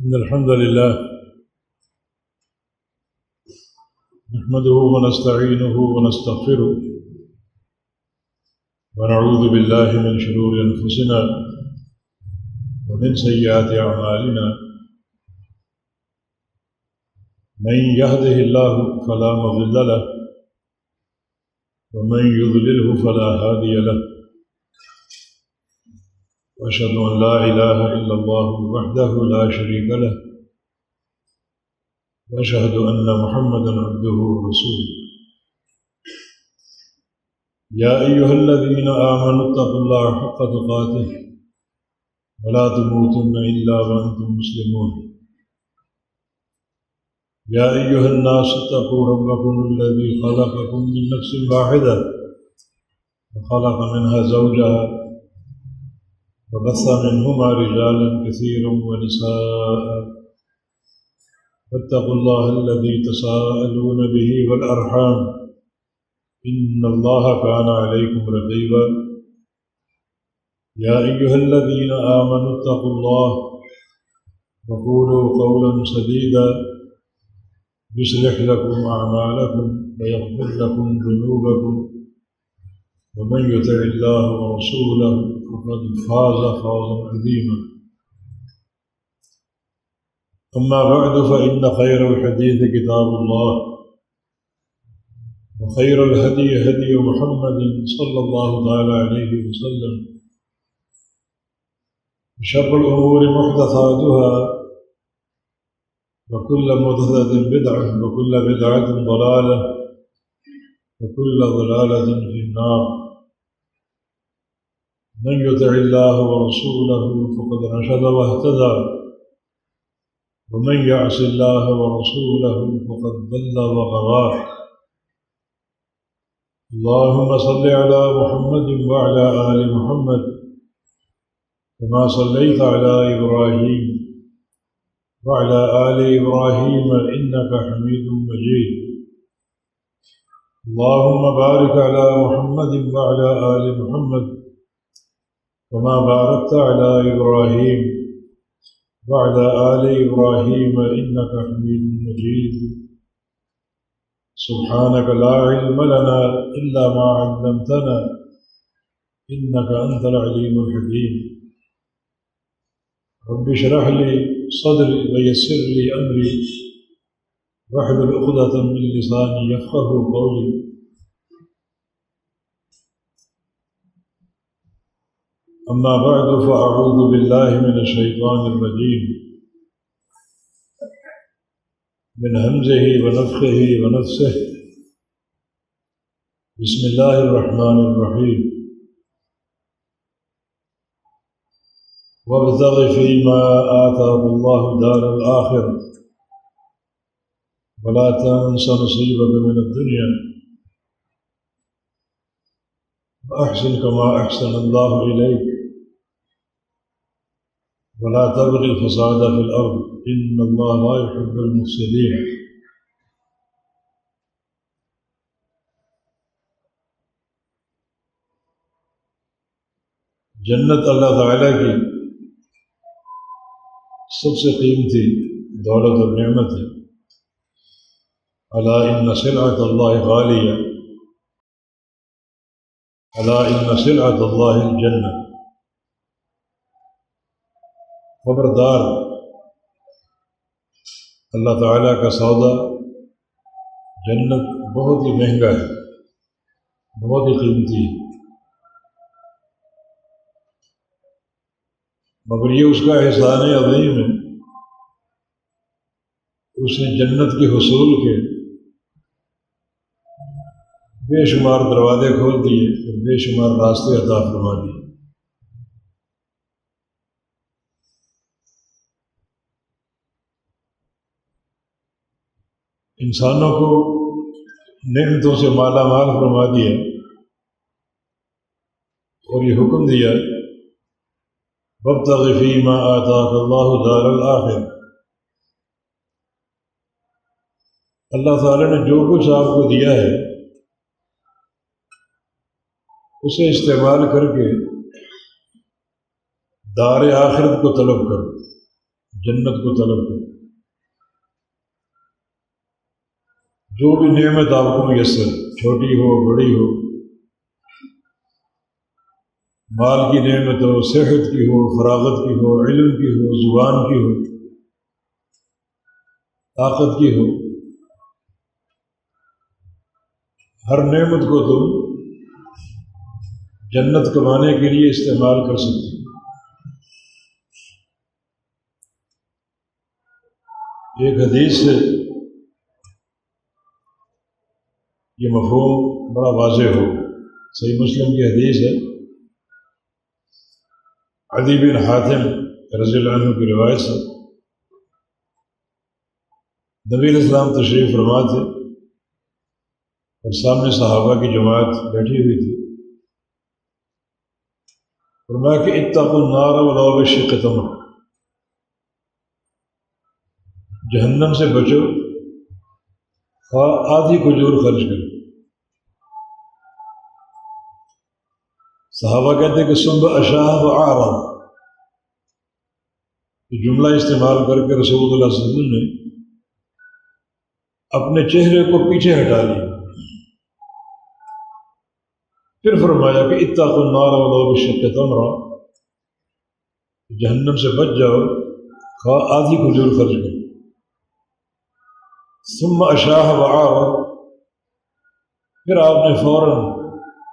إن الحمد لله نحمده ونستعينه ونستغفره ونعوذ بالله من شرور أنفسنا ومن سيئات أعمالنا من يهده الله فلا مضل له ومن يضلله فلا هادي له وأشهد أن لا إله إلا الله وحده لا شريك له وأشهد أن محمدا عبده ورسوله يا أيها الذين آمنوا اتقوا الله حق تقاته ولا تموتن إلا وأنتم مسلمون يا أيها الناس اتقوا ربكم الذي خلقكم من نفس واحدة وخلق منها زوجها وبث منهما رجالا كثيرا ونساء واتقوا الله الذي تساءلون به والأرحام إن الله كان عليكم رقيبا يا أيها الذين آمنوا اتقوا الله وقولوا قولا سديدا يصلح لكم أعمالكم ويغفر لكم ذنوبكم ومن يطع الله ورسوله فقد فاز فوزا عظيما أما بعد فإن خير الحديث كتاب الله وخير الهدي هدي محمد صلى الله تعالى عليه وسلم وشر الأمور محدثاتها وكل محدثة بدعة وكل بدعة ضلالة وكل ضلالة في النار من يطع الله ورسوله فقد رشد واهتدى ومن يعص الله ورسوله فقد ضل وغوى اللهم صل على محمد وعلى آل محمد كما صليت على إبراهيم وعلى آل إبراهيم إنك حميد مجيد اللهم بارك على محمد وعلى آل محمد كما باركت على إبراهيم وعلى آل إبراهيم إنك حميد مجيد سبحانك لا علم لنا إلا ما علمتنا إنك أنت العليم الحكيم رب اشرح لي صدري ويسر لي أمري واحلل عقدة من لساني يفقهوا قولي أما بعد فأعوذ بالله من الشيطان الرجيم من همزه ونفخه ونفسه بسم الله الرحمن الرحيم وابتغ فيما آتاك الله دار الآخرة ولا تنس نصيبك من الدنيا وأحسن كما أحسن الله إليك ولا تبغ الفساد في الأرض إن الله لا يحب المفسدين جنت اللہ تعالیٰ کی سب سے قیمتی دولت اور نعمت ہے الا ان سلعۃ اللہ غالیہ الا ان سلعۃ اللہ الجنہ خبردار اللہ تعالیٰ کا سودا جنت بہت ہی مہنگا ہے بہت ہی قیمتی ہے مگر یہ اس کا احسان عظیم ہے اس نے جنت کے حصول کے بے شمار دروازے کھول دیے اور بے شمار راستے عطا فرما دیے انسانوں کو نعمتوں سے مالا مال فرما دیا اور یہ حکم دیا وابتغ فیما آتاک اللہ دار الآخرہ اللہ تعالیٰ نے جو کچھ آپ کو دیا ہے اسے استعمال کر کے دار آخرت کو طلب کرو جنت کو طلب کرو، جو بھی نعمت آپ کو میسر، چھوٹی ہو بڑی ہو، مال کی نعمت ہو، صحت کی ہو، فراغت کی ہو، علم کی ہو، زبان کی ہو، طاقت کی ہو، ہر نعمت کو تم جنت کمانے کے لیے استعمال کر سکتے ہو۔ ایک حدیث سے یہ مفہوم بڑا واضح ہو، صحیح مسلم کی حدیث ہے، عدی بن حاتم رضی اللہ عنہ کی روایت سے، نبی علیہ السلام تشریف فرما تھے اور سامنے صحابہ کی جماعت بیٹھی ہوئی تھی، فرمایا کہ اتقوا النار ولو بشق تمرہ، جہنم سے بچو خواہ آدھی کھجور خرچ کرو۔ صحابہ کہتے ہیں کہ ثم اشاہ وعارض، یہ جملہ استعمال کر کے رسول اللہ صلی اللہ علیہ وسلم نے اپنے چہرے کو پیچھے ہٹا لیا، پھر فرمایا کہ اتقوا النار ولو بشق تمرہ، جہنم سے بچ جاؤ خواہ آدھی کھجور خرچ کرو۔ ثم اشاہ وعارض، پھر آپ نے فوراً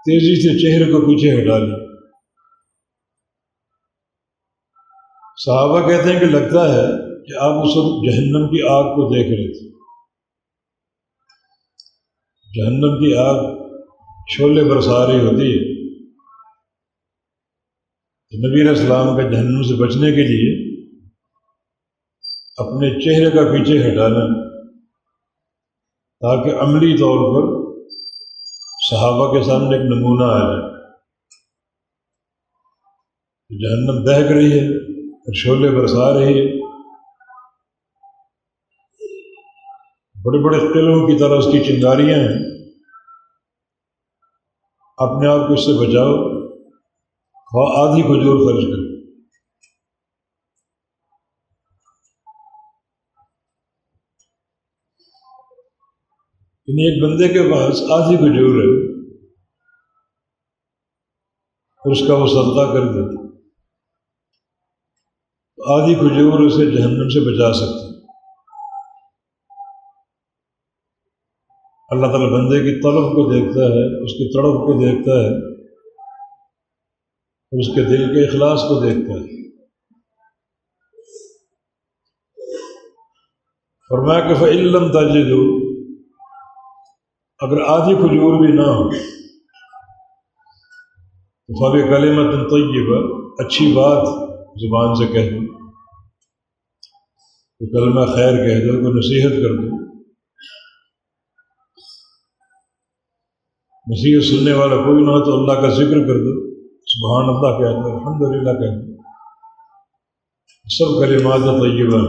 تیزی سے چہرے کو پیچھے ہٹا لیا۔ صحابہ کہتے ہیں کہ لگتا ہے کہ آپ اس وقت جہنم کی آگ کو دیکھ رہے تھے، جہنم کی آگ شعلے برسا رہی ہوتی ہے، تو نبی علیہ السلام کا جہنم سے بچنے کے لیے اپنے چہرے کا پیچھے ہٹانا تاکہ عملی طور پر صحابہ کے سامنے ایک نمونہ آ جائے۔ جہنم دہک رہی ہے اور شعلے برسا رہی ہے، بڑے بڑے قلعوں کی طرح اس کی چنگاریاں ہیں، اپنے آپ کو اس سے بچاؤ خواہ آدھی کھجور خرچ کرو۔ یعنی ایک بندے کے پاس آدھی کھجور ہے اور اس کا وہ صدقہ کر دے، آدھی کھجور اسے جہنم سے بچا سکتی۔ اللہ تعالیٰ بندے کی طلب کو دیکھتا ہے، اس کی تڑپ کو دیکھتا ہے، اور اس کے دل کے اخلاص کو دیکھتا ہے۔ فرمایا کہ فَإِن لَّمْ تَجِدُوا، اگر آدھی کھجور بھی نہ ہو تو فَبِكَلِمَةٍ طَيِّبَةٍ، اچھی بات زبان سے کہہ دو، کوئی کلمہ خیر کہہ دو، کوئی نصیحت کر دو، نصیحت سننے والا کوئی نہ ہو تو اللہ کا ذکر کر دو، سبحان اللہ کہہ دو، الحمدللہ کہہ دو، سب کلمات طیبہ۔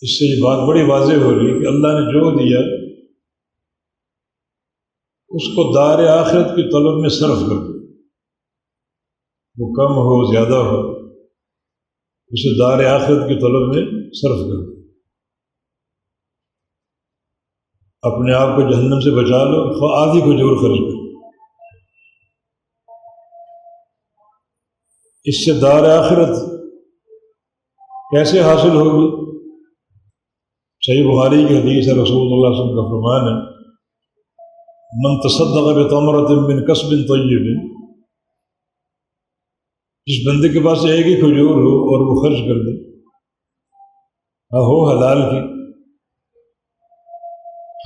اس سے یہ بات بڑی واضح ہو رہی ہے کہ اللہ نے جو دیا اس کو دار آخرت کی طلب میں صرف کر دو، وہ کم ہو زیادہ ہو، اسے دار آخرت کی طلب میں صرف کر دو، اپنے آپ کو جہنم سے بچا لو خواہ آدھی کھجور خرچ کرو۔ اس سے دار آخرت کیسے حاصل ہوگی؟ صحیح بخاری کی حدیث ہے، رسول اللہ صلی اللہ علیہ وسلم کا فرمان ہے، من تصدق بتمرۃ من کسب طیب، جس بندے کے پاس ایک ہی کھجور ہو اور وہ خرچ کر دے، ہو حلال کی،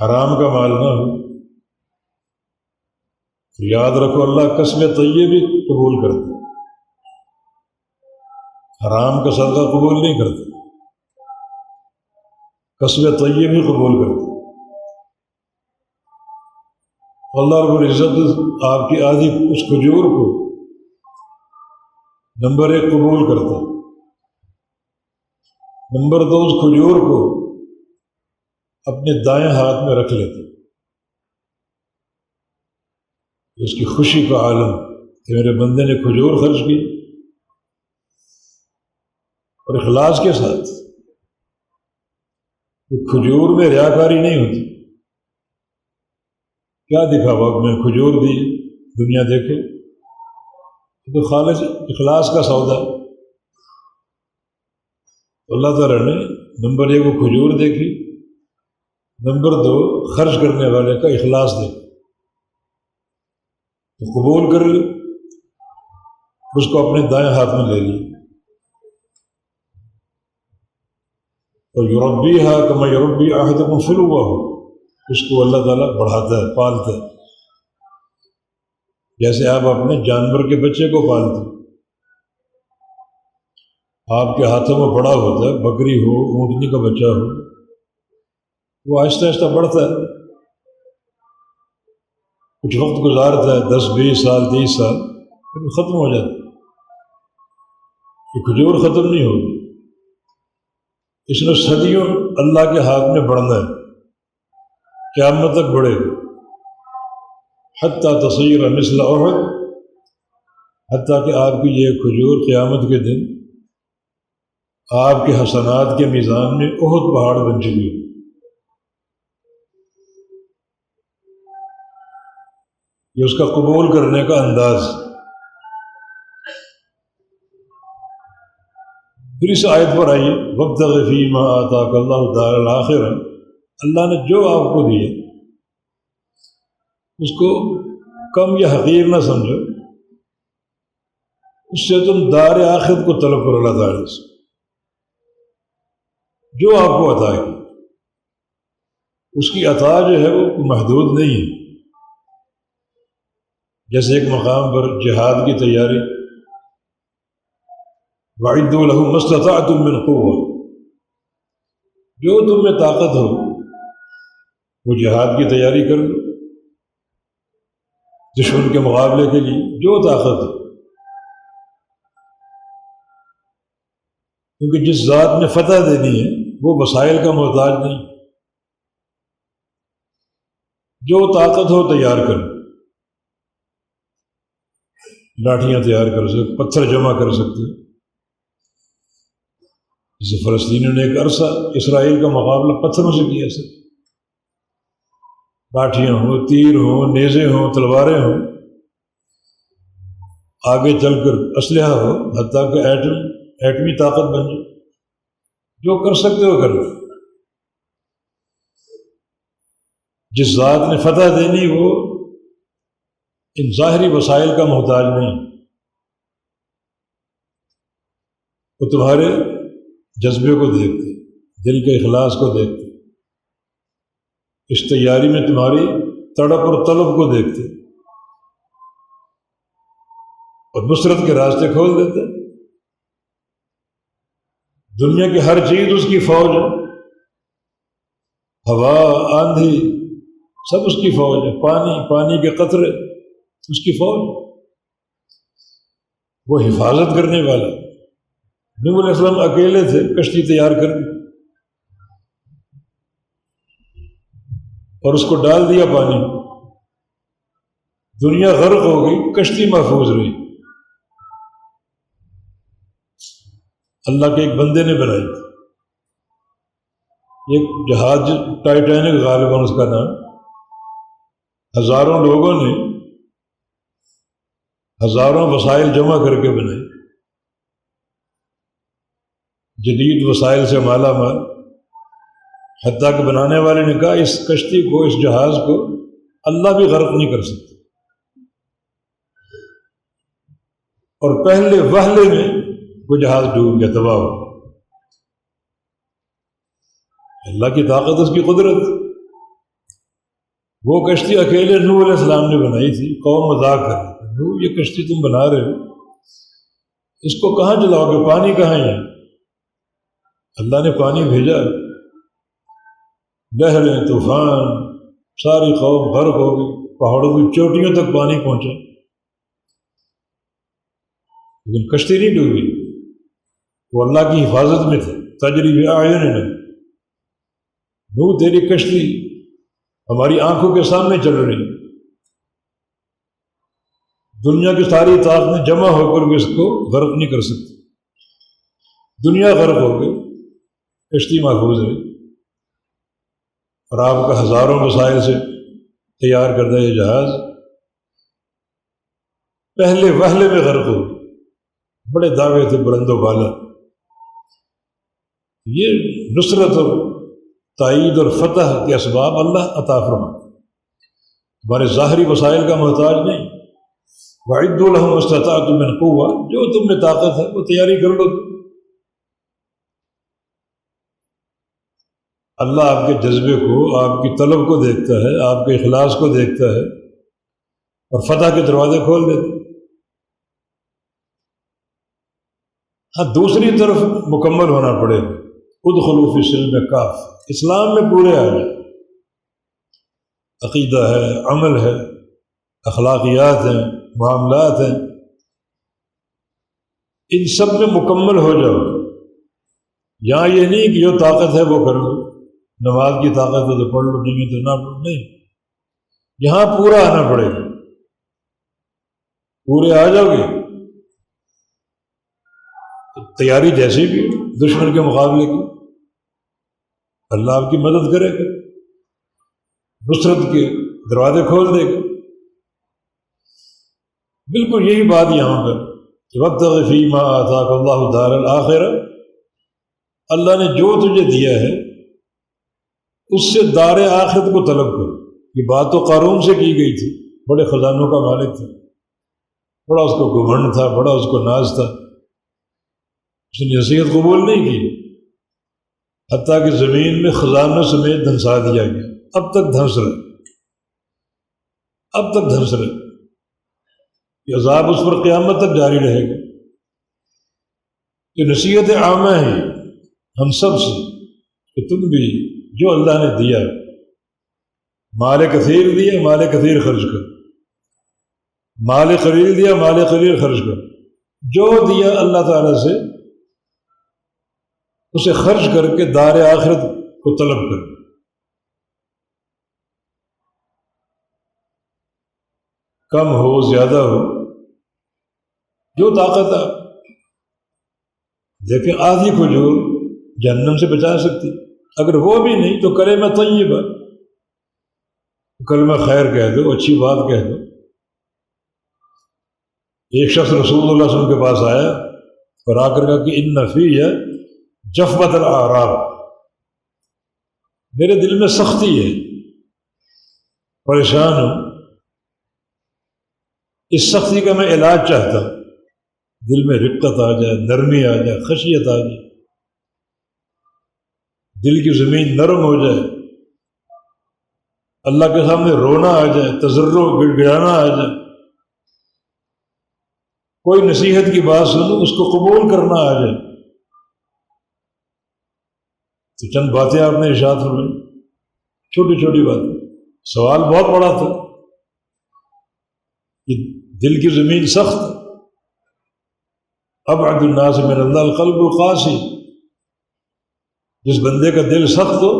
حرام کا مال نہ ہو۔ یاد رکھو اللہ کسب طیب بھی قبول کرتا، حرام کا صدقہ قبول نہیں کرتا، کسب طیب بھی قبول کرتا۔ اللہ رب العزت آپ کی آدھی اس کھجور کو نمبر 1 قبول کرتا، نمبر 2 اس کھجور کو اپنے دائیں ہاتھ میں رکھ لیتے، اس کی خوشی کا عالم کہ میرے بندے نے کھجور خرچ کی، اور اخلاص کے ساتھ. کھجور میں ریاکاری نہیں ہوتی. کیا دکھاوا میں کھجور دی دنیا دیکھے، تو خالص اخلاص کا سودا. اللہ تعالیٰ نے نمبر 1 وہ کھجور دیکھی، نمبر 2 خرچ کرنے والے کا اخلاص دیکھا. تو قبول کر لی، اس کو اپنے دائیں ہاتھ میں لے لی. اور یربیہا کما یربی احدکم فلوہ، اس کو اللہ تعالیٰ بڑھاتا ہے، پالتا ہے، جیسے آپ اپنے جانور کے بچے کو پالتے ہیں. آپ کے ہاتھوں میں بڑا ہوتا ہے، بکری ہو، اونٹنی کا بچہ ہو، وہ آہستہ آہستہ بڑھتا ہے، کچھ وقت گزارتا ہے، 10 20 سال 30 سال، پھر وہ ختم ہو جاتا ہے. یہ کھجور ختم نہیں ہوگی، اس نے صدیوں اللہ کے ہاتھ میں بڑھنا ہے، قیامت تک بڑھے گا. حتیٰ تصیر مثل احد، حتیٰ کہ آپ کی یہ کھجور قیامت کے دن آپ کے حسنات کے میزان میں احد پہاڑ بن چکی ہے. یہ اس کا قبول کرنے کا انداز. پھر اس آیت پر آئیے، وابتغ فیما آتاک اللہ الدار الآخرہ، اللہ نے جو آپ کو دیا اس کو کم یا حقیر نہ سمجھو، اس سے تم دار آخرت کو طلب کرو. اللہ تعالیٰ سے جو آپ کو عطا ہے، اس کی عطا جو ہے وہ محدود نہیں ہے. جیسے ایک مقام پر جہاد کی تیاری، وَأَعِدُّوا لَهُم مَّا اسْتَطَعْتُم مِّن قُوَّةٍ، جو تم میں طاقت ہو وہ جہاد کی تیاری کرو، دشمن کے مقابلے کے لیے جو طاقت ہو. کیونکہ جس ذات نے فتح دینی ہے وہ وسائل کا محتاج نہیں. جو طاقت ہو تیار کرو، لاٹھیاں تیار کر سکتے، پتھر جمع کر سکتے. جیسے فلسطینیوں نے ایک عرصہ اسرائیل کا مقابلہ پتھروں سے کیا. سر لاٹھیاں ہوں، تیر ہوں، نیزے ہوں، تلواریں ہوں، آگے چل کر اسلحہ ہو، حتیٰ کہ ایٹمی طاقت بن جائے. جو کر سکتے ہو کرو. جس ذات نے فتح دینی وہ ان ظاہری وسائل کا محتاج نہیں. وہ تمہارے جذبے کو دیکھتے، دل کے اخلاص کو دیکھتے، اس تیاری میں تمہاری تڑپ اور طلب کو دیکھتے، اور نصرت کے راستے کھول دیتے. دنیا کی ہر چیز اس کی فوج ہے، ہوا، آندھی، سب اس کی فوج ہے. پانی کے قطرے اس کی فوج. وہ حفاظت کرنے والا. نوح علیہ السلام اکیلے تھے، کشتی تیار کر دی اور اس کو ڈال دیا پانی. دنیا غرق ہو گئی، کشتی محفوظ رہی. اللہ کے ایک بندے نے بنائی تھی. ایک جہاز ٹائٹینک غالباً اس کا نام، ہزاروں لوگوں نے ہزاروں وسائل جمع کر کے بنائی، جدید وسائل سے مالا مال. حتیٰ کہ بنانے والے نے کہا اس کشتی کو، اس جہاز کو اللہ بھی غرق نہیں کر سکتے. اور پہلے وہلے میں وہ جہاز ڈوب گیا، تباہ ہو. اللہ کی طاقت، اس کی قدرت. وہ کشتی اکیلے نوح علیہ السلام نے بنائی تھی. قوم مذاق کر رہی تھی، نوح یہ کشتی تم بنا رہے ہو، اس کو کہاں چلاؤ گے؟ پانی کہاں ہے؟ اللہ نے پانی بھیجا، لہریں، طوفان، ساری قوم غرق ہو گئی، پہاڑوں کی چوٹیوں تک پانی پہنچا، لیکن کشتی نہیں ڈوبی. وہ اللہ کی حفاظت میں تھے. تجری بأعیننا، نوح تیری کشتی ہماری آنکھوں کے سامنے چل رہی. دنیا کی ساری طاقتیں جمع ہو کر بھی اس کو غرق نہیں کر سکتی. دنیا غرق ہو گئی، کشتی محفوظ رہی، اور آپ کا ہزاروں وسائل سے تیار کردہ یہ جہاز پہلے وہلے میں غرق ہو گئی۔ بڑے دعوے تھے بلند و بالا، یہ نصرت اور تائید اور فتح کے اسباب اللہ عطا فرمائے، ہمارے ظاہری وسائل کا محتاج نہیں۔ وَأَعِدُّوا لَهُمْ مَا اسْتَطَعْتُم مِّن قُوَّةٍ، جو تم میں طاقت ہے وہ تیاری کر لو۔ اللہ آپ کے جذبے کو، آپ کی طلب کو دیکھتا ہے، آپ کے اخلاص کو دیکھتا ہے، اور فتح کے دروازے کھول دیتا ہے۔ ہاں دوسری طرف مکمل ہونا پڑے گا، ادخلوا فی السلم کافہ، اسلام میں پورے آ جائیں، عقیدہ ہے، عمل ہے، اخلاقیات ہیں، معاملات ہیں، ان سب میں مکمل ہو جاؤ۔ یہاں یہ نہیں کہ جو طاقت ہے وہ کرو، نماز کی طاقت ہے تو پڑھ لو، نہیں ہے تو نہ پڑھو، نہیں، یہاں پورا آنا پڑے گا۔ پورے آ جاؤ گے تیاری جیسی بھی دشمن کے مقابلے کی، اللہ آپ کی مدد کرے گا، نصرت کے دروازے کھول دے گا۔ بالکل یہی بات یہاں پر وَابْتَغِ فِيمَا آتَاكَ اللَّهُ دَارَ الْآخِرَةَ، اللہ نے جو تجھے دیا ہے اس سے دار آخرت کو طلب کرو۔ یہ بات تو قارون سے کی گئی تھی، بڑے خزانوں کا مالک تھا، بڑا اس کو گھمنڈ تھا، بڑا اس کو ناز تھا، اس نے نصیحت قبول نہیں کی، حتیٰ کہ زمین میں خزانوں سمیت دھنسا دیا گیا، اب تک دھنس رہے، اب تک دھنس رہے، یہ عذاب اس پر قیامت تک جاری رہے گا۔ یہ نصیحت عامہ ہے ہم سب سے کہ تم بھی جو اللہ نے دیا، مال کثیر دیا، مال کثیر خرچ کر، مال قلیل دیا، مال قلیل خرچ کر، جو دیا اللہ تعالیٰ سے اسے خرچ کر کے دار آخرت کو طلب کر۔ کم ہو زیادہ ہو، جو طاقت ہے، دیکھیں آدھی کھجور جہنم سے بچا سکتی، اگر وہ بھی نہیں تو کلمہ طیبہ، کلمہ خیر کہہ دو، اچھی بات کہہ دو۔ ایک شخص رسول اللہ صلی اللہ علیہ وسلم کے پاس آیا اور آ کر کہا کہ ان فی جفوۃ الاعراب، میرے دل میں سختی ہے، پریشان ہوں، اس سختی کا میں علاج چاہتا ہوں، دل میں رقت آ جائے، نرمی آ جائے، خشیت آ جائے، دل کی زمین نرم ہو جائے، اللہ کے سامنے رونا آ جائے، تضرع گڑ گڑانا آ جائے، کوئی نصیحت کی بات سنو اس کو قبول کرنا آ جائے۔ تو چند باتیں آپ نے ارشاد فرمائی، چھوٹی چھوٹی باتیں، سوال بہت بڑا تھا کہ دل کی زمین سخت، ابعد الناس من اللہ القلب القاسی، جس بندے کا دل سخت ہو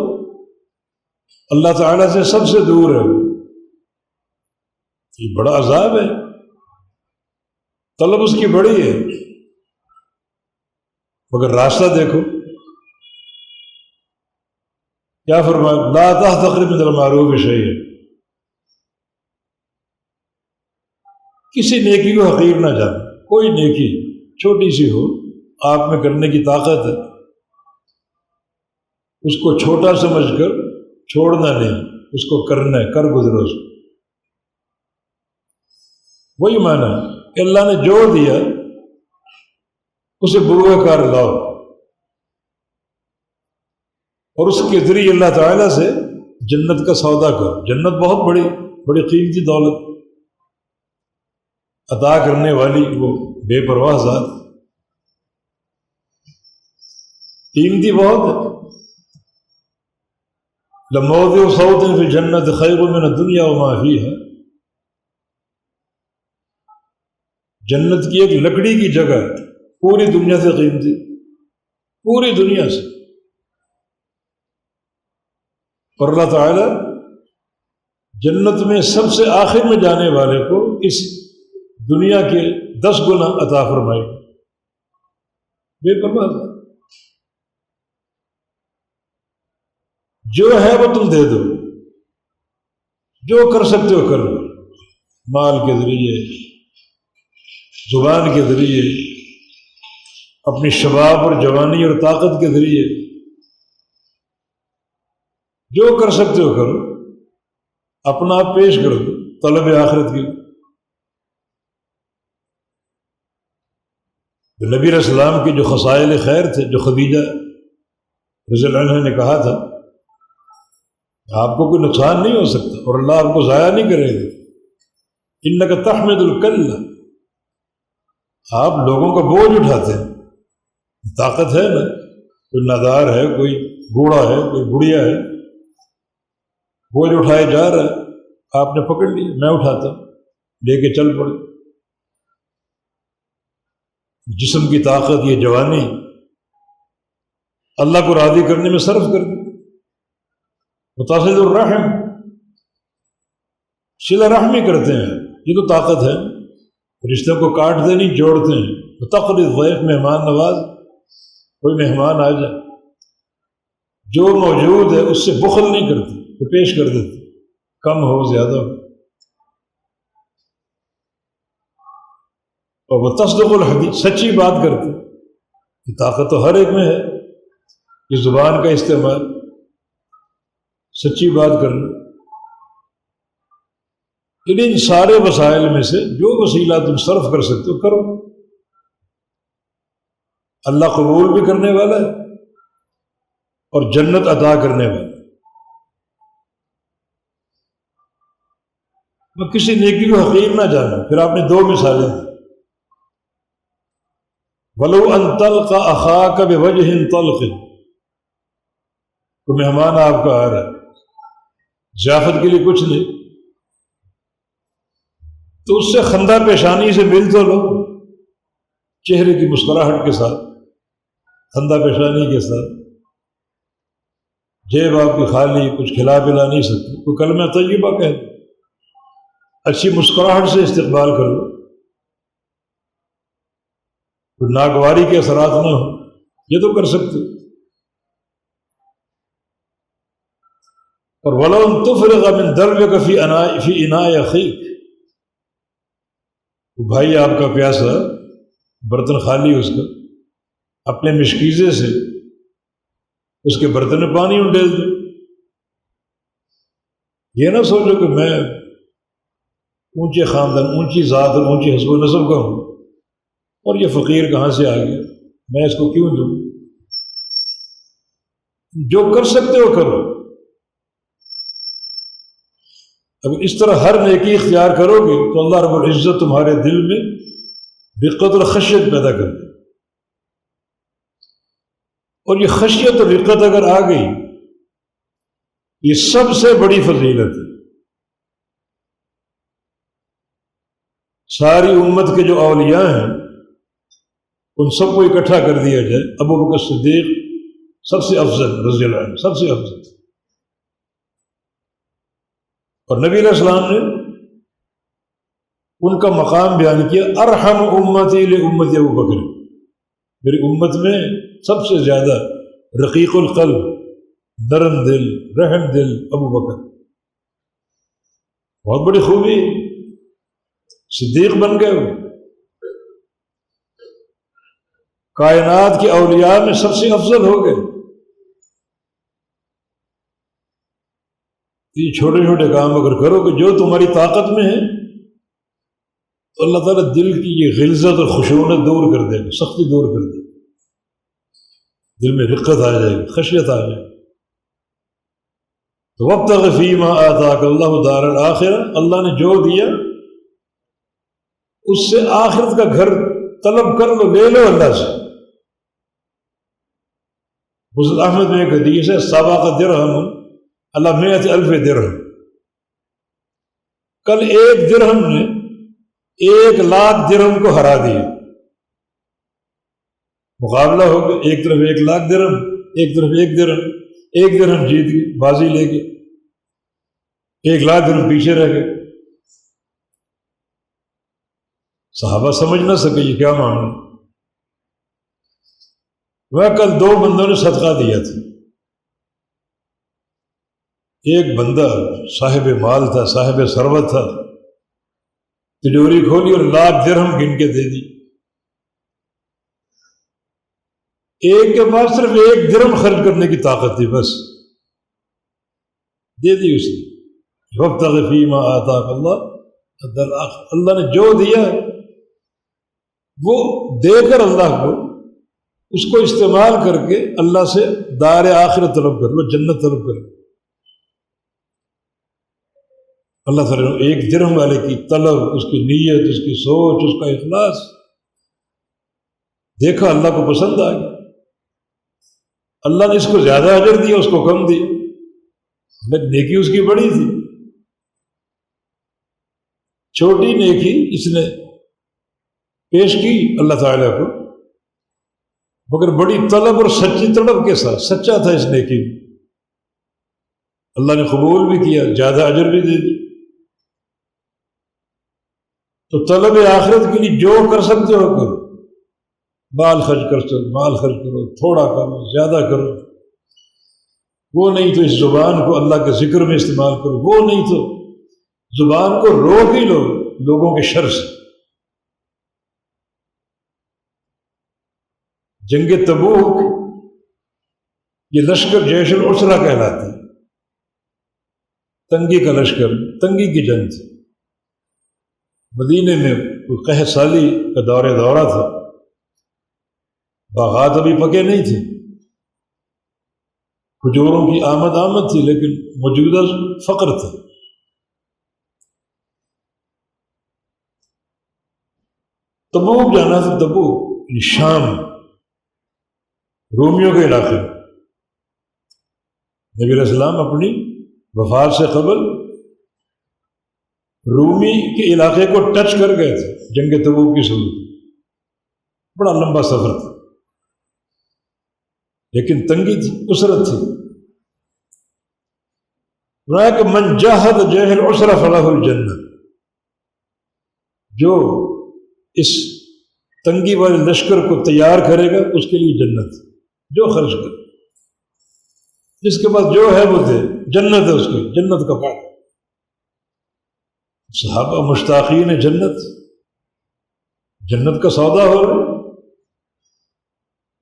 اللہ تعالیٰ سے سب سے دور ہے، یہ بڑا عذاب ہے، طلب اس کی بڑی ہے، مگر راستہ دیکھو کیا فرمایا، لا تحتقر من المعروف شیئا، کسی نیکی کو حقیر نہ جانا، کوئی نیکی چھوٹی سی ہو آپ میں کرنے کی طاقت ہے، اس کو چھوٹا سمجھ کر چھوڑنا نہیں، اس کو کرنا ہے، کر گزرو اس کو۔ وہی معنی کہ اللہ نے جو دیا اسے بروئے کار لاؤ، اور اس کے ذریعے اللہ تعالیٰ سے جنت کا سودا کرو۔ جنت بہت بڑی قیمتی دولت عطا کرنے والی وہ بے پرواہ ذات، قیمتی بہت ہے۔ لموضع صوت فی الجنت خیر من الدنیا وما فیہا، جنت کی ایک لکڑی کی جگہ پوری دنیا سے قیمتی، پوری دنیا سے۔ اور اللہ تعالی جنت میں سب سے آخر میں جانے والے کو اس دنیا کے 10 گنا عطا فرمائے گا، بے پرواہ۔ جو ہے وہ تم دے دو، جو کر سکتے ہو کرو، مال کے ذریعے، زبان کے ذریعے، اپنی شباب اور جوانی اور طاقت کے ذریعے، جو کر سکتے ہو کرو، اپنا آپ پیش کر دو طلب آخرت کی۔ نبی علیہ السلام کے جو خصائل خیر تھے، جو خدیجہ رضی اللہ عنہ نے کہا تھا آپ کو کوئی نقصان نہیں ہو سکتا اور اللہ آپ کو ضائع نہیں کرے گا، انک تحمل الکل، آپ لوگوں کا بوجھ اٹھاتے ہیں، طاقت ہے نا، کوئی نادار ہے، کوئی بوڑھا ہے، کوئی بڑھیا ہے، بوجھ اٹھائے جا رہا ہے، آپ نے پکڑ لیا، میں اٹھاتا ہوں، لے کے چل پڑے۔ جسم کی طاقت، یہ جوانی اللہ کو راضی کرنے میں صرف کر دی۔ متصل الرحم، صلہ رحمی کرتے ہیں، یہ تو طاقت ہے، رشتوں کو کاٹتے نہیں، جوڑتے ہیں۔ تقرض ضیف، مہمان نواز، کوئی مہمان آ جائے جو موجود ہے اس سے بخل نہیں کرتے، وہ پیش کر دیتے، کم ہو زیادہ ہو۔ اور وہ تصدق الحدیث، سچی بات کرتے، یہ طاقت تو ہر ایک میں ہے، یہ زبان کا استعمال، سچی بات کرنا۔ ان سارے وسائل میں سے جو وسیلہ تم صرف کر سکتے ہو کرو، اللہ قبول بھی کرنے والا ہے اور جنت عطا کرنے والا ہے۔ میں کسی نیکی کو حقیر نہ جانا۔ پھر آپ نے دو مثالیں دی، وَلَوْ أَن تَلْقَ أَخَاكَ بِوَجْهٍ طَلْقٍ، کوئی مہمان آپ کا آ رہا ہے، ضیافت کے لیے کچھ نہیں، تو اس سے خندہ پیشانی سے مل تو لو، چہرے کی مسکراہٹ کے ساتھ، خندہ پیشانی کے ساتھ، جیب آپ کی خالی، کچھ کھلا پلا نہیں سکتی، کوئی کلمہ طیبہ کہہ دو، اچھی مسکراہٹ سے استقبال کر لو، کوئی ناگواری کے اثرات نہ ہو، یہ تو کر سکتے ہو۔ اور وَلَوْ أَن تُفْرِغَ مِن دَلْوِكَ فِي إِنَاءِ أَخِيكَ، بھائی آپ کا پیاسا، برتن خالی اس کا، اپنے مشکیزے سے اس کے برتن میں پانی انڈیل دو۔ یہ نہ سوچو کہ میں اونچے خاندان، اونچی ذات اور اونچی حسب و نسب کا ہوں اور یہ فقیر کہاں سے آ گیا، میں اس کو کیوں دوں۔ جو کر سکتے ہو کرو۔ اگر اس طرح ہر نیکی اختیار کرو گے تو اللہ رب العزت تمہارے دل میں رقت اور خشیت پیدا کر دے، اور یہ خشیت اور رقت اگر آ گئی، یہ سب سے بڑی فضیلت ہے۔ ساری امت کے جو اولیاء ہیں ان سب کو اکٹھا کر دیا جائے، ابو بکر صدیق سب سے افضل رضی اللہ عنہ، سب سے افضل۔ اور نبی علیہ السلام نے ان کا مقام بیان کیا، ارحم امتی لامتی ابو بکر، میری امت میں سب سے زیادہ رقیق القلب، نرم دل، رحم دل ابو بکر، بہت بڑی خوبی، صدیق بن گئے وہ، کائنات کے اولیاء میں سب سے افضل ہو گئے۔ یہ چھوٹے چھوٹے کام اگر کرو کہ جو تمہاری طاقت میں ہے تو اللہ تعالیٰ دل کی یہ غلظت اور خشونت دور کر دے گا، سختی دور کر دے گا، دل میں رقت آ جائے گی، خشیت آ جائے گی۔ تو وابتغ فیما آتاک اللہ دار الآخرہ، اللہ نے جو دیا اس سے آخرت کا گھر طلب کر لو، لے لو اللہ سے۔ مسند احمد میں ایک حدیث ہے، سبق درہم اللہ مئۃ الف درہم، کل ایک درہم نے 1,00,000 درہم کو ہرا دیا۔ مقابلہ ہو گیا، ایک طرف 1,00,000 درہم، ایک طرف 1 درہم، 1 درہم جیت گئی، بازی لے کے 1,00,000 درہم پیچھے رہ گئے۔ صحابہ سمجھ نہ سکے یہ کیا معاملہ۔ وہ کل 2 بندوں نے صدقہ دیا تھا، ایک بندہ صاحب مال تھا، صاحب ثروت تھا، تجوری کھولی اور لاکھ درہم گن کے دے دی. ایک کے پاس صرف ایک درہم خرچ کرنے کی طاقت تھی، بس دے دی اس نے. وابتغ فیما آتاک اللہ الدار الآخرہ، اللہ نے جو دیا وہ دے کر اللہ کو، اس کو استعمال کر کے اللہ سے دار آخرت طلب کر لو، جنت طلب کر لو. اللہ تعالیٰ نے ایک درہم والے کی طلب، اس کی نیت، اس کی سوچ، اس کا اخلاص دیکھا، اللہ کو پسند آ گیا. اللہ نے اس کو زیادہ اجر دیا، اس کو کم دیا، لیکن نیکی اس کی بڑی تھی. چھوٹی نیکی اس نے پیش کی اللہ تعالیٰ کو، مگر بڑی طلب اور سچی طلب کے ساتھ، سچا تھا اس نیکی میں. اللہ نے قبول بھی کیا، زیادہ اجر بھی دے دی. تو طلب آخرت کے لیے جو کر سکتے ہو کرو. مال خرچ کر سکتے، مال خرچ کرو، تھوڑا کرو، زیادہ کرو. وہ نہیں تو اس زبان کو اللہ کے ذکر میں استعمال کرو، وہ نہیں تو زبان کو روک ہی لو لوگوں کے شر سے. جنگ تبوک یہ لشکر جیش العسرہ کہلاتی، تنگی کا لشکر، تنگی کی جنگ تھی. مدینے میں قحط سالی کا دورہ تھا، باغات ابھی پکے نہیں تھے، کھجوروں کی آمد تھی، لیکن موجودہ فقر تھا. تبوک جانا تھا، تبوک یعنی شام، رومیوں کے علاقے. نبی علیہ السلام اپنی وفات سے قبل رومی کے علاقے کو ٹچ کر گئے تھے جنگ تبوک کی صورت. بڑا لمبا سفر تھا، لیکن تنگی تھی، اسرت تھی. کہ من جاہد جاہ العسر فلہ الجنہ، جو اس تنگی والے لشکر کو تیار کرے گا اس کے لیے جنت. جو خرچ کرے، جس کے پاس جو ہے وہ دے، جنت ہے اس کی، جنت کا فائدہ. صحابہ مشتاقین جنت، جنت کا سودا ہو رہا ہے،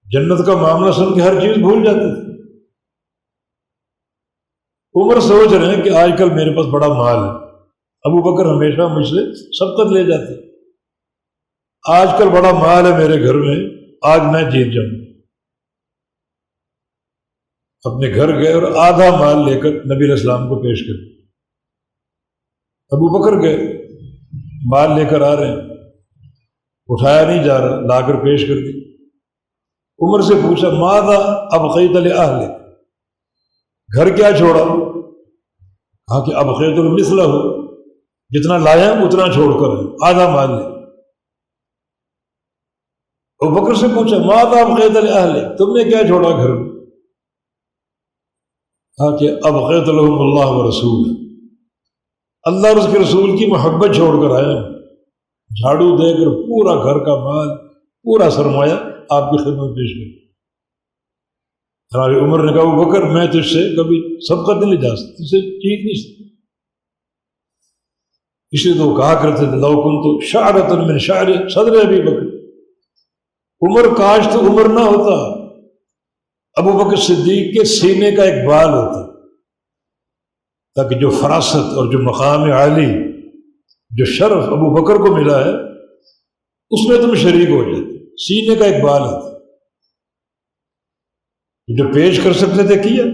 جنت کا معاملہ سن کے ہر چیز بھول جاتے تھے. عمر سوچ رہے ہیں کہ آج کل میرے پاس بڑا مال ہے، ابو بکر ہمیشہ مجھ سے سبقت لے جاتے، آج کل بڑا مال ہے میرے گھر میں، آج میں جیت جاؤں. اپنے گھر گئے اور آدھا مال لے کر نبی علیہ السلام کو پیش کر. ابو بکر گئے، مال لے کر آ رہے ہیں، اٹھایا نہیں جا رہا، لا کر پیش کر دی. عمر سے پوچھا ماذا ابقیت لأہلک، گھر کیا چھوڑا؟ کہا کہ ابقیت مثلہ، جتنا لایا اتنا چھوڑ کر آدھا مال لے. ابو بکر سے پوچھا ماذا ابقیت لأہلک، تم نے کیا چھوڑا گھر میں؟ کہا کہ ابقیت لہم اللہ ورسول، اللہ اور اس کے رسول کی محبت چھوڑ کر آیا. جھاڑو دے کر پورا گھر کا مال، پورا سرمایہ آپ کی خدمت پیش کر. ہماری عمر نے کہا ابو بکر میں تجھ سے کبھی سبقت نہیں لے جا سکتا، تجھ سے ٹھیک نہیں سکتا. اس لیے تو کہا کرتے تھے لو کنت شعرۃ من شعر صدر ابی بکر، عمر کاش تو عمر نہ ہوتا، ابو بکر صدیق کے سینے کا ایک بال ہوتا، تاکہ جو فراست اور جو مقام عالی، جو شرف ابو بکر کو ملا ہے اس میں تم شریک ہو جاتے. سینے کا ایک بال ہوتا، جو پیش کر سکتے تھے کیا.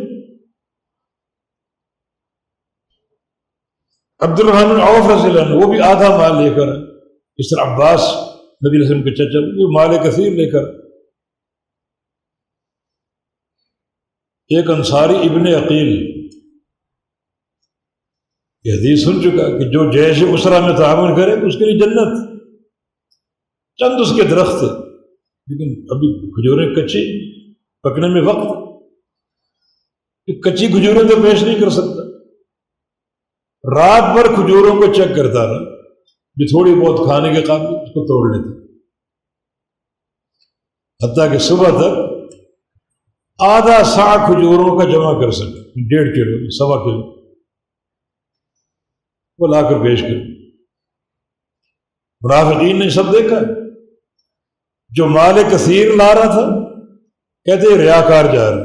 عبد الرحمن بن عوف رضی اللہ عنہ وہ بھی آدھا مال لے کر، اس طرح عباس نبی علیہ السلام کے چچا وہ مال کثیر لے کر. ایک انصاری ابن عقیل یہ حدیث سن چکا کہ جو جیش اسرا میں تعاون کرے اس کے لیے جنت. چند اس کے درخت تھے، لیکن ابھی کھجوریں کچی، پکنے میں وقت، کچی کھجوریں تو پیش نہیں کر سکتا. رات بھر کھجوروں کو چیک کرتا رہا، جو تھوڑی بہت کھانے کے قابل اس کو توڑ لیتے، حتیٰ کہ صبح تک آدھا سا کھجوروں کا جمع کر سکے، 1.5 کلو 1.25 کلو. وہ لا کر پیش کر. منافقین نے سب دیکھا، جو مال کثیر لا رہا تھا کہتے ہیں ریاکار جا رہا.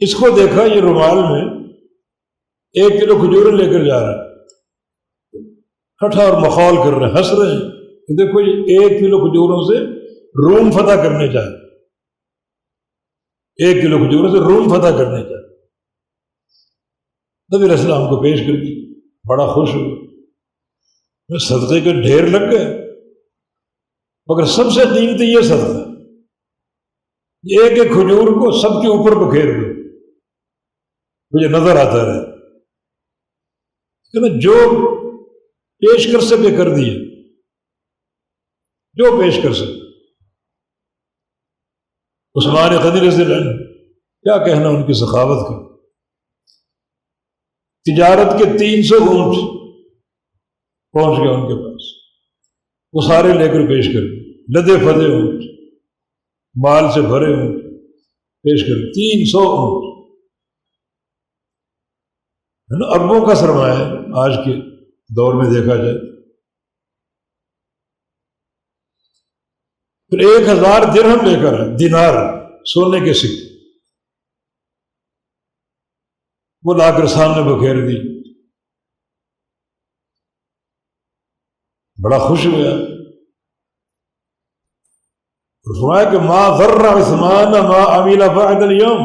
اس کو دیکھا یہ رومال میں 1 کلو کھجوریں لے کر جا رہا ہے، کھٹا اور مخول کر رہے ہیں، ہنس رہے ہیں کہ دیکھو یہ 1 کلو کھجوروں سے روم فتح کرنے چاہے، 1 کلو کھجوروں سے روم فتح کرنے چاہے. نبی علیہ السلام کو پیش کر دی، بڑا خوش ہوا، میں صدقے کے ڈھیر لگ گئے، مگر سب سے قیمتی یہ صدقہ، ایک ایک کھجور کو سب کے اوپر بکھیر دو، مجھے نظر آتا رہے کہ جو پیش کر سکے کر دیا، جو پیش کر سکے. عثمان غنی رضی اللہ عنہ، کیا کہنا ان کی سخاوت کا. تجارت کے 300 اونٹ پہنچ گئے ان کے پاس، وہ سارے لے کر پیش کر دیے، لدے پھدے اونٹ، مال سے بھرے اونٹ پیش کر، 300 اونٹ ہے نا، اربوں کا سرمایہ ہے آج کے دور میں دیکھا جائے. پھر 1000 درہم لے کر آئے، دینار، سونے کے سکے، وہ لا کر سامنے بکھیر دی. بڑا خوش ہوا، فرمایا کہ ما ضر عثمان ما عمل بعد اليوم،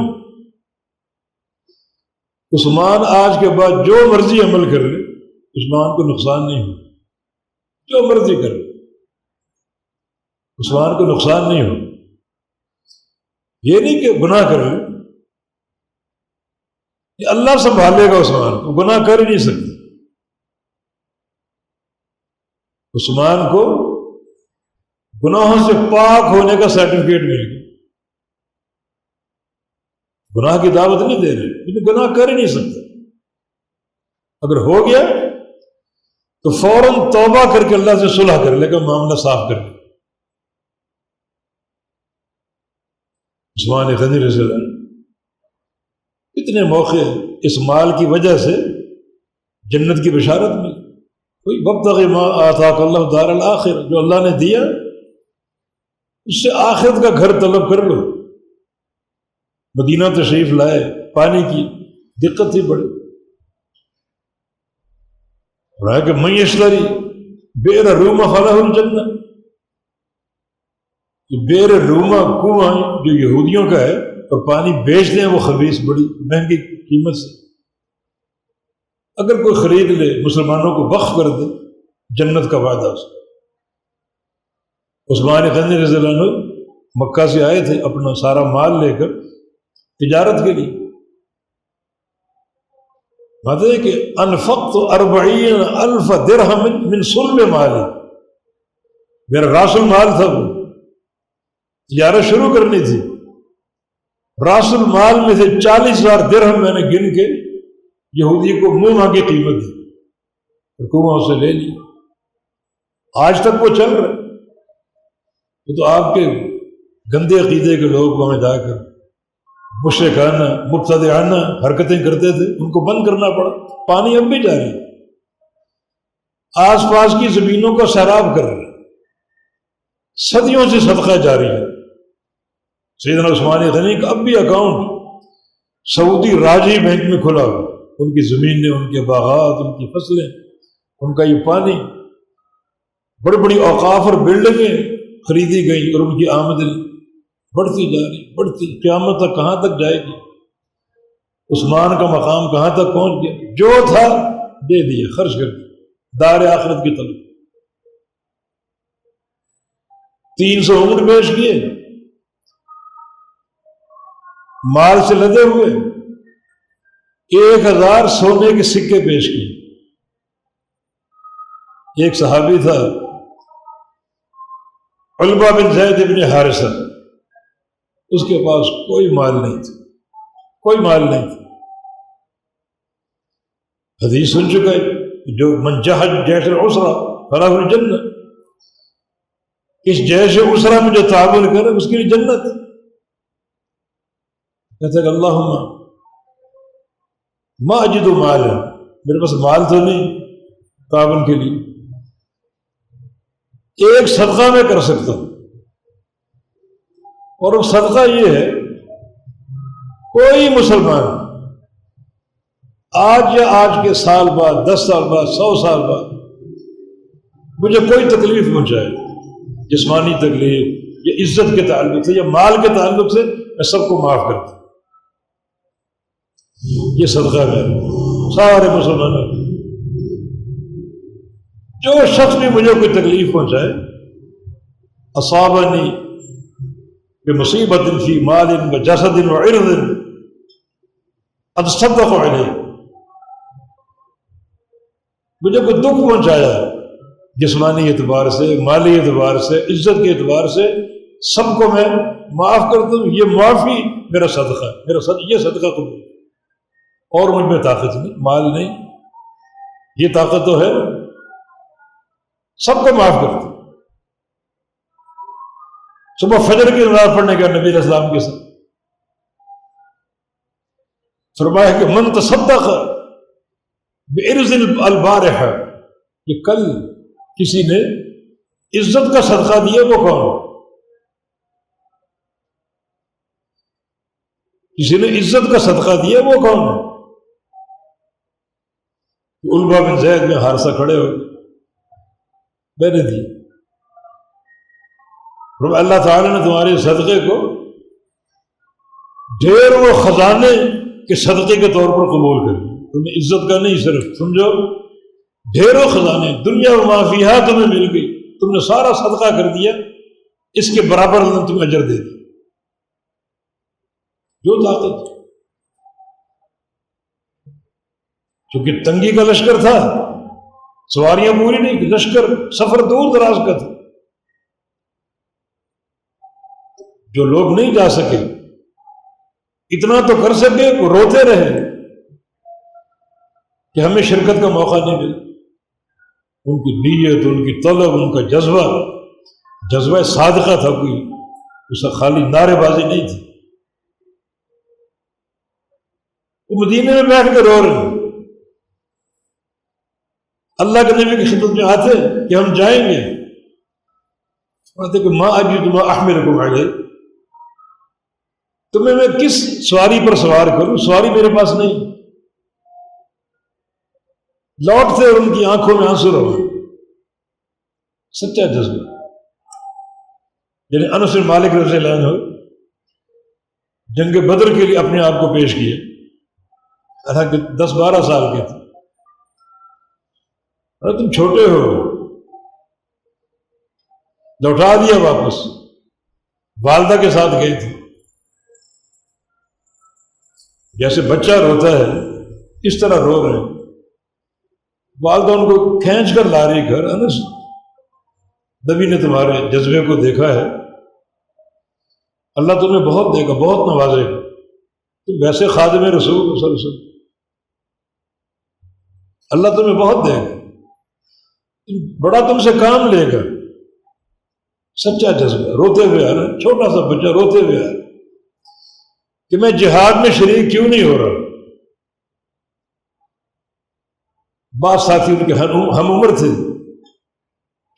عثمان آج کے بعد جو مرضی عمل کر لے عثمان کو نقصان نہیں ہو، جو مرضی کر لے عثمان کو نقصان نہیں ہو. یہ نہیں کہ گناہ کر لے، یہ اللہ سنبھالے گا عثمان کو، گناہ کر ہی نہیں سکتے. عثمان کو گناہوں سے پاک ہونے کا سرٹیفکیٹ مل گیا، گناہ کی دعوت نہیں دے رہے لیکن گناہ کر ہی نہیں سکتا. اگر ہو گیا تو فوراً توبہ کر کے اللہ سے صلح کر لے گا، معاملہ صاف کر لے. عثمان غنی رضی اللہ عنہ، اتنے موقع اس مال کی وجہ سے جنت کی بشارت ملی. کوئی وابتغ ما آتاک اللہ دار الآخرہ، جو اللہ نے دیا اس سے آخرت کا گھر طلب کر لو. مدینہ تشریف لائے، پانی کی دقت تھی بڑی، رہا کہ من یشتری بئر روما فلہ الجنہ، بئر روما کنواں جو یہودیوں کا ہے اور پانی بیچتے ہیں وہ خبیث، بڑی مہنگی قیمت سے، اگر کوئی خرید لے مسلمانوں کو وقف کر دے جنت کا وعدہ اس کا. عثمان غنی رضی اللہ عنہ مکہ سے آئے تھے اپنا سارا مال لے کر تجارت کے لیے. بات ہے کہ انفقت 40,000 درہم من صلب مالی، میرا راس المال تھا، وہ تجارت شروع کرنی تھی، راس المال میں سے 40,000 درہم میں نے گن کے یہودی کو منہ مانگی قیمت دی، حکومت سے لے لی. آج تک وہ چل رہا ہے. یہ تو آپ کے گندے عقیدے کے لوگ وہاں جا کر مشرکانہ مبتدعانہ حرکتیں کرتے تھے، ان کو بند کرنا پڑا. پانی اب بھی جاری ہے، آس پاس کی زمینوں کو سیراب کر رہے، صدیوں سے صدقہ جاری ہے. سیدنا عثمان غنی کا اب بھی اکاؤنٹ سعودی راجی بینک میں کھلا ہوا، ان کی زمینیں، ان کے باغات، ان کی فصلیں، ان کا یہ پانی. بڑی بڑی اوقاف اور بلڈنگیں خریدی گئی اور ان کی آمدنی بڑھتی جا رہی، بڑھتی، قیامت تک کہاں تک جائے گی. عثمان کا مقام کہاں تک پہنچ گیا، جو تھا دے دیا، خرچ کر دیا، دار آخرت کی طلب. 300 اونٹ پیش کیے، مال سے لدے ہوئے، 1000 سونے کے سکے پیش کیے. ایک صحابی تھا علبہ بن زید بن حارثہ، اس کے پاس کوئی مال نہیں تھا، کوئی مال نہیں تھا. حدیث سن چکا ہے، جو من جہد جیش العسرہ فلاح الجنہ، اس جیش عسرہ میں جو تعامل کرے اس کے لیے جنت. کہتے کہ اللہم ما اجد مالا میرے پاس مال تو نہیں تعاون کے لیے، ایک صدقہ میں کر سکتا ہوں، اور وہ صدقہ یہ ہے، کوئی مسلمان آج یا آج کے سال بعد، 10 سال بعد، 100 سال بعد مجھے کوئی تکلیف پہنچائے، جسمانی تکلیف یا عزت کے تعلق سے یا مال کے تعلق سے، میں سب کو معاف کرتا ہوں۔ یہ صدقہ ہے سارے مسلمانوں کو۔ جو شخص بھی مجھے کوئی تکلیف پہنچائے، اصابنی بمصیبت فی مال و جسد و عرض اتصدق علیہ، مجھے کوئی دکھ پہنچایا جسمانی اعتبار سے، مالی اعتبار سے، عزت کے اعتبار سے، سب کو میں معاف کرتا ہوں۔ یہ معافی میرا صدقہ ہے، یہ صدقہ قبول، اور مجھ میں طاقت نہیں، مال نہیں، یہ طاقت تو ہے سب کو معاف کرتا ہوں۔ صبح فجر کی نماز پڑھنے کا نبی علیہ السلام کے ساتھ فرمایا کہ من تصدق بعرض البارحہ، کہ کل کسی نے عزت کا صدقہ دیا، وہ کون؟ کسی نے عزت کا صدقہ دیا، وہ کون ہے؟ علبہ بن زید میں حارثہ کھڑے ہو، میں نے دی، اللہ تعالیٰ نے تمہارے صدقے کو ڈھیر و خزانے کے صدقے کے طور پر قبول کر لیا۔ تمہیں عزت کا نہیں، صرف سمجھو ڈھیر و خزانے، دنیا و ما فیہا تمہیں مل گئی، تم نے سارا صدقہ کر دیا، اس کے برابر اللہ نے تمہیں اجر دے دیا۔ جو طاقت، چونکہ تنگی کا لشکر تھا، سواریاں پوری نہیں کی، لشکر سفر دور دراز کا تھا، جو لوگ نہیں جا سکے، اتنا تو کر سکے، وہ روتے رہے کہ ہمیں شرکت کا موقع نہیں ملا۔ ان کی نیت، ان کی طلب، ان کا جذبہ صادقہ تھا، کوئی اس کا خالی نعرے بازی نہیں تھی۔ وہ مدینے میں بیٹھ کے رو رہے ہیں، اللہ کے نبی کی خدمت میں آتے کہ ہم جائیں گے، کہ ماں اجد ما احملکم علیہ، تمہیں میں کس سواری پر سوار کروں، سواری میرے پاس نہیں۔ لوٹتے اور ان کی آنکھوں میں آنسو رہا، سچا جذبہ۔ یعنی انس بن مالک رضی اللہ عنہ جنگ بدر کے لیے اپنے آپ کو پیش کیا، حالانکہ 10-12 سال کے تھے، اور تم چھوٹے ہو، لوٹا دیا واپس، والدہ کے ساتھ گئی تھی۔ جیسے بچہ روتا ہے اس طرح رو رہے ہیں، والدہ ان کو کھینچ کر لا رہی گھر۔ انس، نبی نے تمہارے جذبے کو دیکھا ہے، اللہ تمہیں بہت دے گا، بہت نوازے گا، تم ویسے خادم رسول صلی اللہ علیہ وسلم، اللہ تمہیں بہت دے گا، بڑا تم سے کام لے گا۔ سچا جذبہ، روتے ہوئے آ رہا ہے، چھوٹا سا بچہ روتے ہوئے آ رہا ہے کہ میں جہاد میں شریک کیوں نہیں ہو رہا۔ بعض ساتھی ان کے ہم عمر تھے،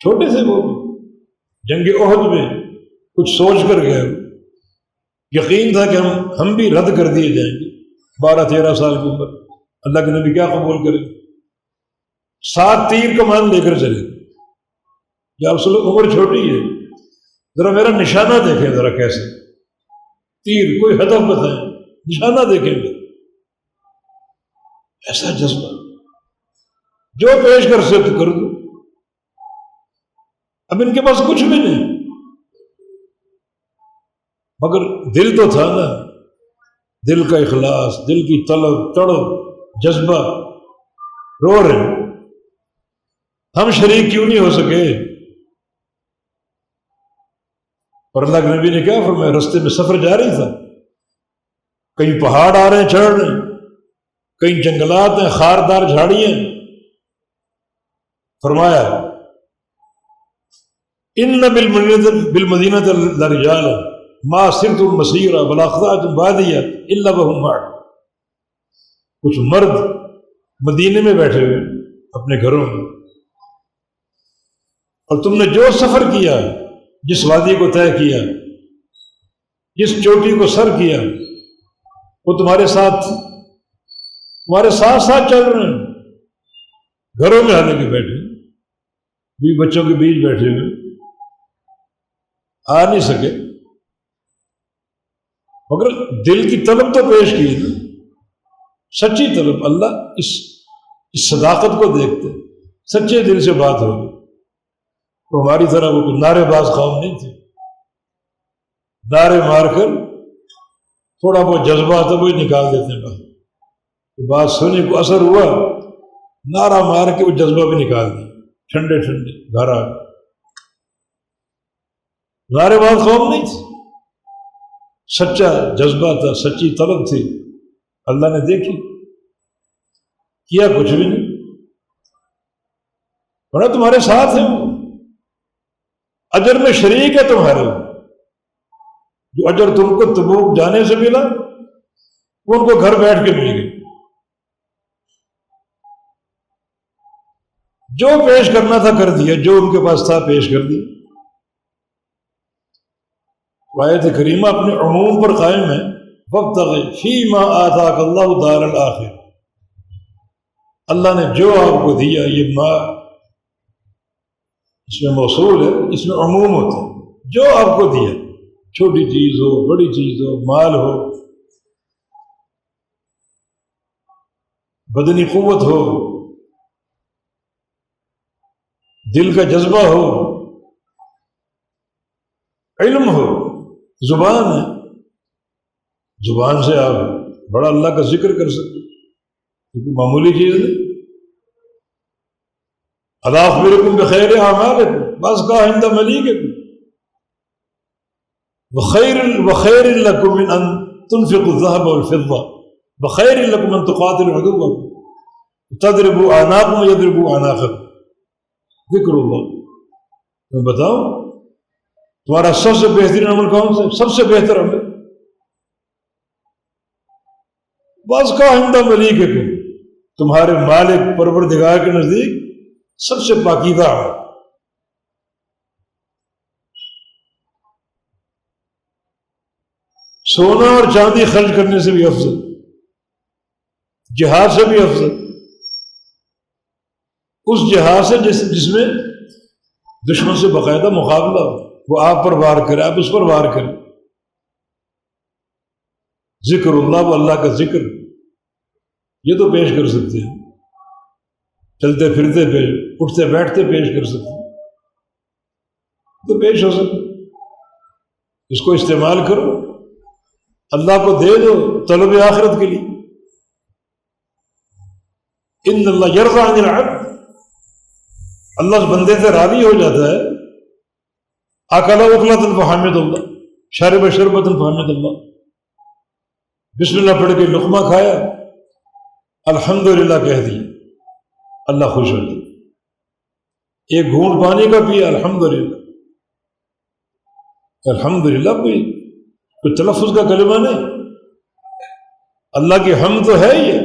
چھوٹے تھے، وہ جنگ احد میں کچھ سوچ کر گئے، یقین تھا کہ ہم بھی رد کر دیے جائیں گے، 12-13 سال کی عمر، اللہ کے نبی کیا قبول کرے، 7 تیر کمان لے کر چلے۔ یا رسول اللہ، عمر چھوٹی ہے، ذرا میرا نشانہ دیکھیں، ذرا کیسے تیر، کوئی ہدف بتائیں، نشانہ دیکھیں گے۔ ایسا جذبہ، جو پیش کر سکتے کر دو۔ اب ان کے پاس کچھ بھی نہیں، مگر دل تو تھا نا، دل کا اخلاص، دل کی طلب، تڑپ، جذبہ، رو رہے ہیں، ہم شریک کیوں نہیں ہو سکے۔ اور اللہ کے نبی نے کیا فرمایا، رستے میں سفر جاری تھا، کہیں پہاڑ آ رہے ہیں چڑھ رہے ہیں، کہیں جنگلات ہیں، خاردار جھاڑیاں، فرمایا ان بالمدینۃ لرجالا ما سرتم مسیرا ولا خطأتم وادیا الا وهم معکم، کچھ مرد مدینے میں بیٹھے ہوئے اپنے گھروں میں، اور تم نے جو سفر کیا، جس وادی کو طے کیا، جس چوٹی کو سر کیا، وہ تمہارے ساتھ ساتھ چل رہے ہیں، گھروں میں آنے کے بیٹھے، بھی بچوں کے بیچ بیٹھے ہوئے، آ نہیں سکے، مگر دل کی طلب تو پیش کی نا، سچی طلب۔ اللہ اس صداقت کو دیکھتے، سچے دل سے بات ہوگی تو ہماری طرح وہ کوئی نعرے باز قوم نہیں تھی، نعرے مار کر تھوڑا بہت جذبہ تھا وہی نکال دیتے ہیں، بات سنی کو اثر ہوا، نعرہ مار کے وہ جذبہ بھی نکال دیا، ٹھنڈے ٹھنڈے گھر آ گئے۔ نعرے باز قوم نہیں تھی، سچا جذبہ تھا، سچی طلب تھی، اللہ نے دیکھی، کیا کچھ بھی نہیں، بڑا تمہارے ساتھ ہے، وہ اجر میں شریک ہے تمہارے، جو اجر تم کو تبوک جانے سے ملا وہ ان کو گھر بیٹھ کے مل گئی۔ جو پیش کرنا تھا کر دیا، جو ان کے پاس تھا پیش کر دیا۔ آیت کریمہ اپنے عموم پر قائم ہے، وَابْتَغِ فِيمَا آتَاكَ اللَّهُ دَارَ الْآخِرَةَ، اللہ نے جو آپ کو دیا، یہ ما اس میں موصول ہے، اس میں عموم ہوتا ہے، جو آپ کو دیا، چھوٹی چیز ہو، بڑی چیز ہو، مال ہو، بدنی قوت ہو، دل کا جذبہ ہو، علم ہو، زبان ہے، زبان سے آپ بڑا اللہ کا ذکر کر سکتے، کیونکہ معمولی چیز نہیں۔ الا اخبرکم بخیر اعمالکم، بس کا عند ملیککم، وخیر لکم من ان تنفقوا الذهب والفضة، وخیر لکم ان تقاتلوا عدوکم تضربوا اعناقهم ويضربوا اعناقکم، ذکر اللہ۔ میں بتاؤں تمہارا سب سے بہترین عمل کون سا؟ سب سے بہتر عمل بس کا عند ملیککم، تمہارے مالک پروردگار کے نزدیک سب سے پاکیزہ عمل۔ سونا اور چاندی خرچ کرنے سے بھی افضل، جہاد سے بھی افضل، اس جہاد سے جس میں دشمن سے باقاعدہ مقابلہ ہو، وہ آپ پر وار کرے، آپ اس پر وار کریں۔ ذکر اللہ، و اللہ کا ذکر، یہ تو پیش کر سکتے ہیں، چلتے پھرتے پیش، اٹھتے بیٹھتے پیش کر سکتے ہیں، تو پیش ہو سکتے، اس کو استعمال کرو، اللہ کو دے دو طلب آخرت کے لیے۔ ان اللہ یرضی عن العبد، اللہ اس بندے سے راضی ہو جاتا ہے، اکل اکلۃ فحمد اللہ، شرب شربۃ فحمد اللہ، بسم اللہ پڑھ کے لقمہ کھایا، الحمدللہ کہہ دیا، اللہ خوش ہو جاتا۔ ایک گھونٹ پانی کا پیا، الحمدللہ، الحمدللہ کوئی تلفظ کا کلمہ نہیں، اللہ کی حمد تو ہے یہ،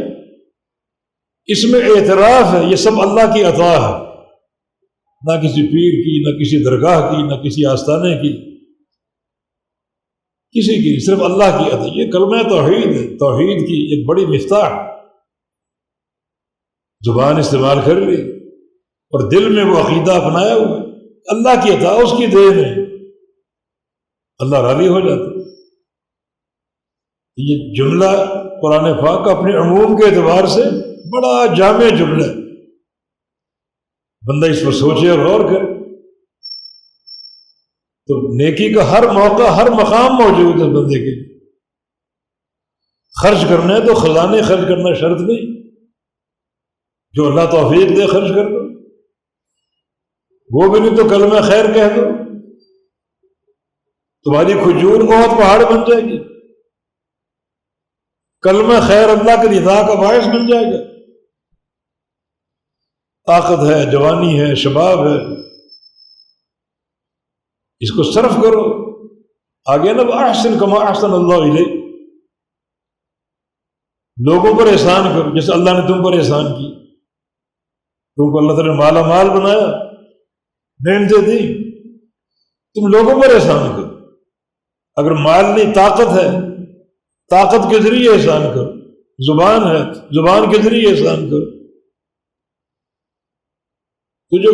اس میں اعتراف ہے، یہ سب اللہ کی عطا ہے، نہ کسی پیر کی، نہ کسی درگاہ کی، نہ کسی آستانے کی، کسی کی، صرف اللہ کی عطا۔ یہ کلمہ توحید ہے، توحید کی ایک بڑی مفتاح، زبان استعمال کر لی اور دل میں وہ عقیدہ اپنایا ہوا ہے، اللہ کی عطا، اس کی دین ہے، اللہ راضی ہو جاتا ہے۔ یہ جملہ قرآن پاک کا اپنے عموم کے اعتبار سے بڑا جامع جملہ ہے، بندہ اس پر سوچے اور غور کرے تو نیکی کا ہر موقع، ہر مقام موجود ہے بندے کے لیے۔ خرچ کرنا ہے تو خزانے خرچ کرنا شرط نہیں، جو اللہ توفیق دے خرچ کر دو، وہ بھی نہیں تو کلمہ خیر کہہ دو، تمہاری کھجور بہت پہاڑ بن جائے گی، کلمہ خیر اللہ کی رضا کا باعث بن جائے گا۔ طاقت ہے، جوانی ہے، شباب ہے، اس کو صرف کرو، آگے نا احسن کما احسن اللہ الیک، لوگوں پر احسان کرو جیسے اللہ نے تم پر احسان کی، تم کو اللہ تعالیٰ نے مالا مال بنایا، نعمتیں دی، تم لوگوں پر احسان کرو۔ اگر مال نہیں طاقت ہے، طاقت کے ذریعے احسان کرو، زبان ہے زبان کے ذریعے احسان کرو۔ تو جو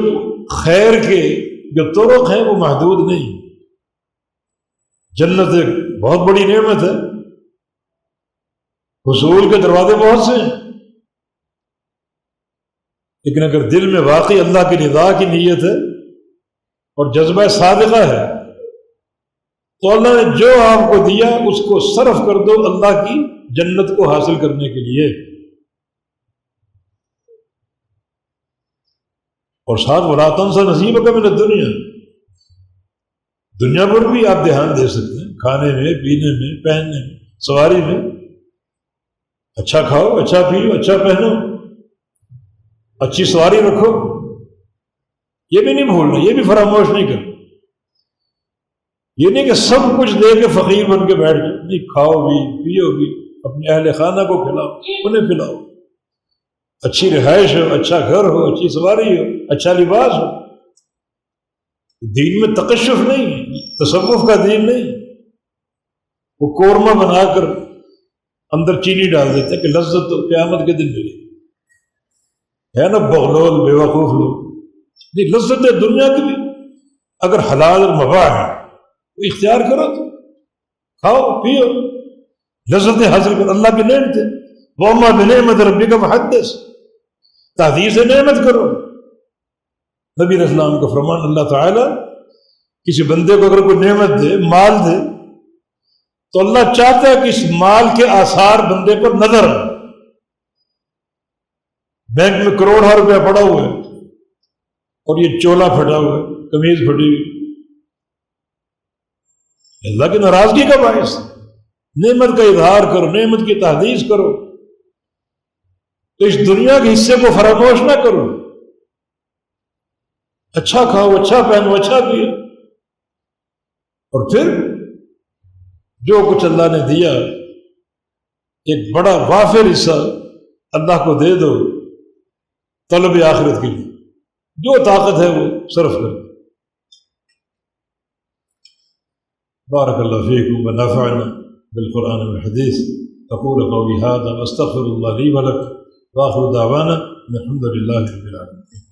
خیر کے جو طرق ہیں وہ محدود نہیں۔ جنت ایک بہت بڑی نعمت ہے، حصول کے دروازے بہت سے ہیں، لیکن اگر دل میں واقعی اللہ کی رضا کی نیت ہے اور جذبہ صادقہ ہے تو اللہ نے جو آپ کو دیا اس کو صرف کر دو اللہ کی جنت کو حاصل کرنے کے لیے۔ اور ساتھ وَلَا تَنْسَ نَصِيبَكَ مِنَ الدُّنْيَا، دنیا پر بھی آپ دھیان دے سکتے ہیں، کھانے میں، پینے میں، پہننے میں، سواری میں، اچھا کھاؤ، اچھا پیو، اچھا پہنو، اچھی سواری رکھو، یہ بھی نہیں بھولنا، یہ بھی فراموش نہیں کرنا۔ یہ نہیں کہ سب کچھ دے کے فقیر بن کے بیٹھ جاؤ، نہیں، کھاؤ بھی، پیو بھی، اپنے اہل خانہ کو کھلاؤ، انہیں پلاؤ، اچھی رہائش ہو، اچھا گھر ہو، اچھی سواری ہو، اچھا لباس ہو۔ دین میں تکشف نہیں، تصوف کا دین نہیں۔ وہ قورمہ بنا کر اندر چینی ڈال دیتے ہیں کہ لذت تو قیامت کے دن ملے، ہے نا بغلول بے وقوف لوگ۔ نہیں، لذت ہے دنیا کی بھی، اگر حلال اور مباح ہے وہ اختیار کرو، تو کھاؤ پیو، لذت حاصل کرو، اللہ کی نعمت ہے۔ وَأَمَّا بِنِعْمَةِ رَبِّكَ فَحَدِّثْ، تحدیث نعمت کرو۔ نبی علیہ السلام کا فرمان، اللہ تعالیٰ کسی بندے کو اگر کوئی نعمت دے، مال دے، تو اللہ چاہتا ہے کہ اس مال کے آثار بندے پر نظر آئے۔ بینک میں کروڑوں روپیہ پڑا ہوا ہے اور یہ چولا پھٹا ہوا ہے، قمیض پھٹی ہوئی، اللہ کی ناراضگی کا باعث ہے۔ نعمت کا اظہار کرو، نعمت کی تحدیث کرو، تو اس دنیا کے حصے کو فراموش نہ کرو۔ اچھا کھاؤ، اچھا پہنو، اچھا پیو، اور پھر جو کچھ اللہ نے دیا ایک بڑا وافر حصہ اللہ کو دے دو طلب آخرت کے لیے، جو طاقت ہے وہ صرف کرو۔ بارک اللہ فیکم ونفعنا بالقرآن والحدیث، اقول قولی ھذا واستغفر اللہ لی ولکم، وآخر دعوانا الحمد للہ رب العالمین۔